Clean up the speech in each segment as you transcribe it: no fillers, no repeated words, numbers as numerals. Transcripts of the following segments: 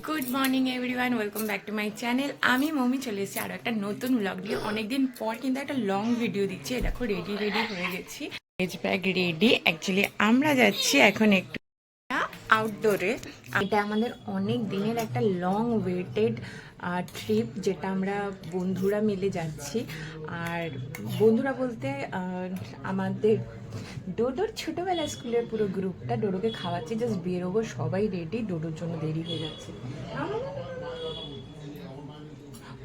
Good morning everyone, welcome back to my channel. আমি mummy চলে এসেছি আরও একটা নতুন ব্লগ নিয়ে। অনেকদিন পর কিন্তু একটা লং ভিডিও দিচ্ছি। দেখো রেডি হয়ে গেছি, এজ ব্যাগ রেডি। অ্যাকচুয়ালি আমরা যাচ্ছি এখন একটু আউটডোরে। এটা আমাদের অনেক দিনের একটা লং ওয়েটেড ট্রিপ, যেটা আমরা বন্ধুরা মিলে যাচ্ছি। আর বন্ধুরা বলতে আমাদের ডোডোর ছোটোবেলা স্কুলের পুরো গ্রুপটা। ডোডোকে খাওয়াচ্ছি, জাস্ট বেরোবো, সবাই রেডি। ডোডোর জন্য দেরি হয়ে যাচ্ছে।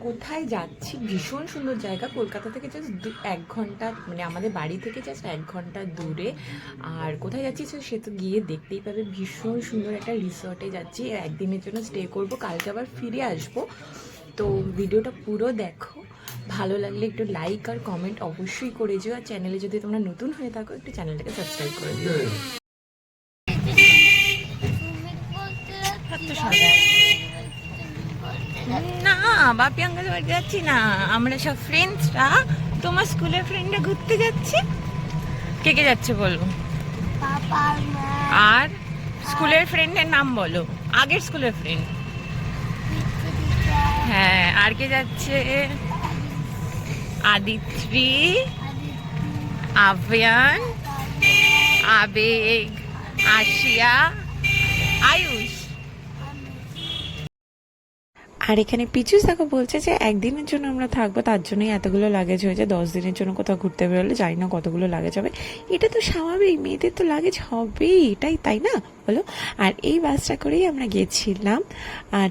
কোথায় যাচ্ছি? ভীষণ সুন্দর জায়গা, কলকাতা থেকে জাস্ট 1 ঘন্টা, মানে আমাদের বাড়ি থেকে জাস্ট 1 ঘন্টা দূরে। আর কোথায় যাচ্ছি সে তো গিয়ে দেখতেই পাবে। ভীষণ সুন্দর একটা রিসর্টে যাচ্ছি, একদিনের জন্য স্টে করব, কালকে আবার ফিরে আসবো। তো ভিডিওটা পুরো দেখো, ভালো লাগলে একটু লাইক আর কমেন্ট অবশ্যই করে দিও। আর চ্যানেলে যদি তোমরা নতুন হয়ে থাকো, একটু চ্যানেলটাকে সাবস্ক্রাইব করে দিও। না, বাপি আঙ্কেল বাড়ি যাচ্ছি না, আমরা সব ফ্রেন্ডসরা, তোমার স্কুলের ফ্রেন্ডরা ঘুরতে যাচ্ছি। কে কে যাচ্ছে বলো? আর স্কুলের ফ্রেন্ডের নাম বলো, আগের স্কুলের ফ্রেন্ড। হ্যাঁ, আর কে যাচ্ছে? আদিত্রি, আভিয়ান, আবেগ, আশিয়া, আয়ুষ। আর এখানে পিচুস দেখো বলছে যে একদিনের জন্য আমরা থাকবো, তার জন্যই এতগুলো লাগেজ হয়েছে। 10 দিনের জন্য কোথাও ঘুরতে বেরোলে জানি না কতগুলো লাগেজ হবে। এটা তো স্বাভাবিক, মেয়েদের তো লাগেজ হবেই, এটাই তাই না বলো? আর এই বাসটা করেই আমরা গেছিলাম,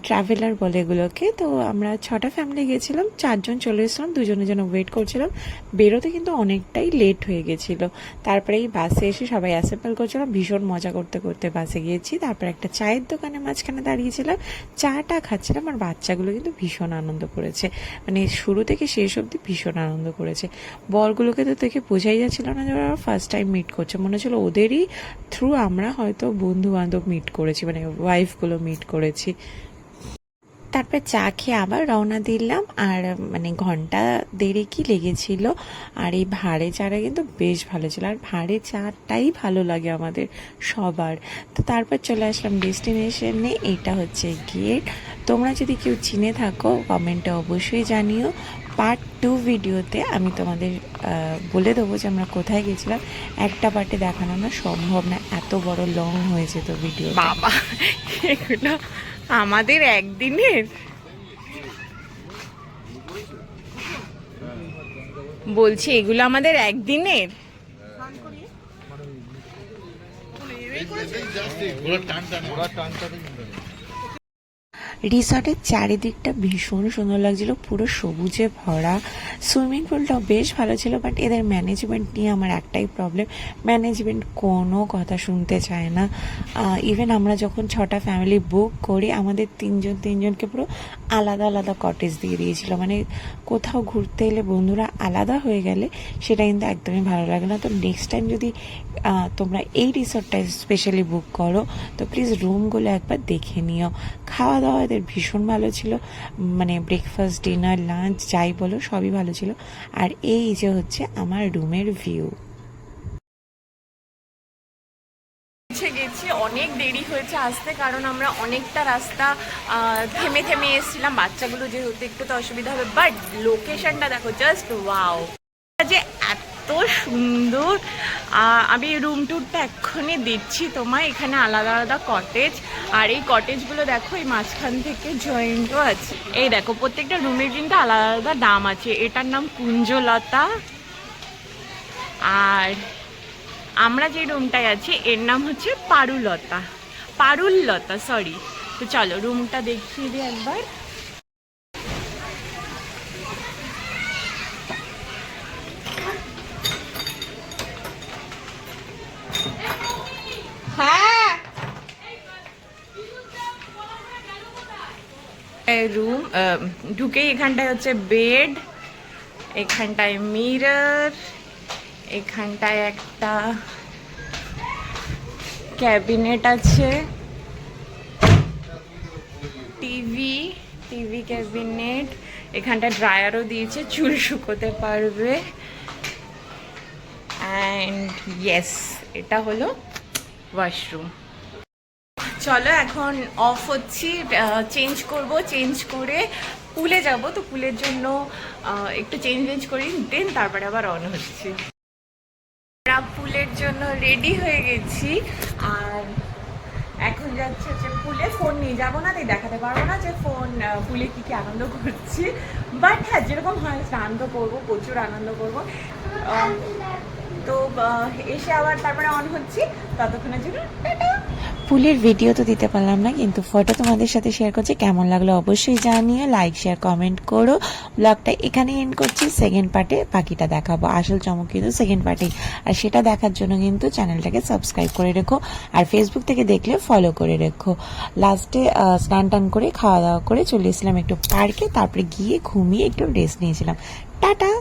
ট্রাভেলার বলে এগুলোকে। তো আমরা 6টা ফ্যামিলি গেছিলাম, 4জন চলে এসেছিলাম, 2জনের জন্য ওয়েট করছিলাম। বেরোতে কিন্তু অনেকটাই লেট হয়ে গেছিলো। তারপরে এই বাসে এসে সবাই অ্যাসেম্বল করছিলাম, ভীষণ মজা করতে করতে বাসে গিয়েছি। তারপর একটা চায়ের দোকানে মাঝখানে দাঁড়িয়েছিলাম, চাটা খাচ্ছিলাম। আর বাচ্চাগুলো কিন্তু ভীষণ আনন্দ করেছে, মানে শুরু থেকে শেষ অবধি ভীষণ আনন্দ করেছে। বরগুলোকে তো দেখে বোঝাই যাচ্ছিল না যে ওরা ফার্স্ট টাইম মিট করছে, মনে হচ্ছিল ওদেরই থ্রু আমরা হয়তো বন্ধু বান্ধব মিট করেছি, মানে ওয়াইফগুলো মিট করেছি। তারপর চা খেয়ে আবার রওনা দিলাম। আর মানে ঘন্টা দেড়েকই লেগেছিল। আর এই ভাড়ে চাটা কিন্তু বেশ ভালো ছিল, আর ভাড়ে চাটাই ভালো লাগে আমাদের সবার। তো তারপর চলে আসলাম ডেস্টিনেশনে, এটা হচ্ছে গেট। তোমরা যদি কেউ চিনে থাকো কমেন্টে অবশ্যই জানিও। পার্ট 2 ভিডিওতে আমি তোমাদের বলে দেবো যে আমরা কোথায় গেছিলাম। একটা পার্টে দেখানো না সম্ভব না, এত বড় লং হয়েছে তো ভিডিও। বাবা, এগুলো আমাদের একদিনের, বলছি এগুলো আমাদের একদিনের। রিসর্টের চারিদিকটা ভীষণ সুন্দর লাগছিল, পুরো সবুজে ভরা। সুইমিং পুলটাও বেশ ভালো ছিল, বাট এদের ম্যানেজমেন্ট নিয়ে আমার একটাই প্রবলেম, ম্যানেজমেন্ট কোনো কথা শুনতে চায় না। ইভেন আমরা যখন 6টা ফ্যামিলি বুক করি, আমাদের তিনজনকে পুরো আলাদা আলাদা কটেজ দিয়ে দিয়েছিল। মানে কোথাও ঘুরতে এলে বন্ধুরা আলাদা হয়ে গেলে সেটা কিন্তু একদমই ভালো লাগে না। তো নেক্সট টাইম যদি তোমরা এই রিসর্টটা স্পেশালি বুক করো, তো প্লিজ রুমগুলো একবার দেখে নিও। খাওয়া দাওয়া এদের ভীষণ ভালো ছিল, মানে ব্রেকফাস্ট, ডিনার, লাঞ্চ যাই বলো সবই ভালো ছিল। আর এই যে হচ্ছে আমার রুমের ভিউ। গেছি, অনেক দেরি হয়েছে আসতে, কারণ আমরা অনেকটা রাস্তা থেমে থেমে এসেছিলাম। বাচ্চাগুলো যেহেতু একটু তো অসুবিধা হবে, বাট লোকেশনটা দেখো, জাস্ট ওয়াও, যে এত সুন্দর। আমি রুম ট্যুরটা এক্ষুনি দিচ্ছি তোমায়। এখানে আলাদা আলাদা কটেজ, আর এই কটেজগুলো দেখো এই মাঝখান থেকে জয়েন্টও আছে। এই দেখো প্রত্যেকটা রুমের কিন্তু আলাদা আলাদা নাম আছে। এটার নাম কুঞ্জলতা, আর আমরা যে রুমটায় আছি এর নাম হচ্ছে পারুললতা, সরি। তো চলো রুমটা দেখিয়ে দিই একবার। হ্যাঁ, রুম ঢুকেই এখানটায় হচ্ছে বেড, এখানটায় মিরর, এখানটায় একটা ক্যাবিনেট আছে, টিভি ক্যাবিনেট, এখানটা ড্রায়ারও দিয়েছে, চুল শুকোতে পারবে। অ্যান্ড ইয়েস, এটা হলো ওয়াশরুম। চলো এখন অফ হচ্ছি, চেঞ্জ করব, চেঞ্জ করে পুলে যাব। তো পুলের জন্য একটু চেঞ্জ করি, দেন তারপরে আবার অন হচ্ছি। আমরা পুলের জন্য রেডি হয়ে গেছি, আর এখন যাচ্ছে যে পুলে। ফোন নিয়ে যাবো না, তাই দেখাতে পারবো না যে ফোন পুলে কি কি আনন্দ করছি, বাট হ্যাঁ যেরকম হয় স্নান তো করবো, প্রচুর আনন্দ করবো। তো এসে আবার তারপরে অন হচ্ছি, ততক্ষণের জন্য টাটা। পুলের ভিডিও তো দিতে পারলাম না, কিন্তু ফটো তোমাদের সাথে শেয়ার করছি। কেমন লাগলো অবশ্যই জানিয়ে, লাইক শেয়ার কমেন্ট করো। ব্লগটা এখানে এন্ড করছি, সেকেন্ড পার্টে বাকিটা দেখাবো। আসল চমক কিন্তু সেকেন্ড পার্টেই, আর সেটা দেখার জন্য কিন্তু চ্যানেলটাকে সাবস্ক্রাইব করে রেখো, আর ফেসবুক থেকে দেখলে ফলো করে রেখো। লাস্টে স্নান টান করে খাওয়া দাওয়া করে চলে এসেছিলাম একটু পার্কে, তারপরে গিয়ে ঘুমিয়ে একটু রেস্ট নিয়েছিলাম। টাটা।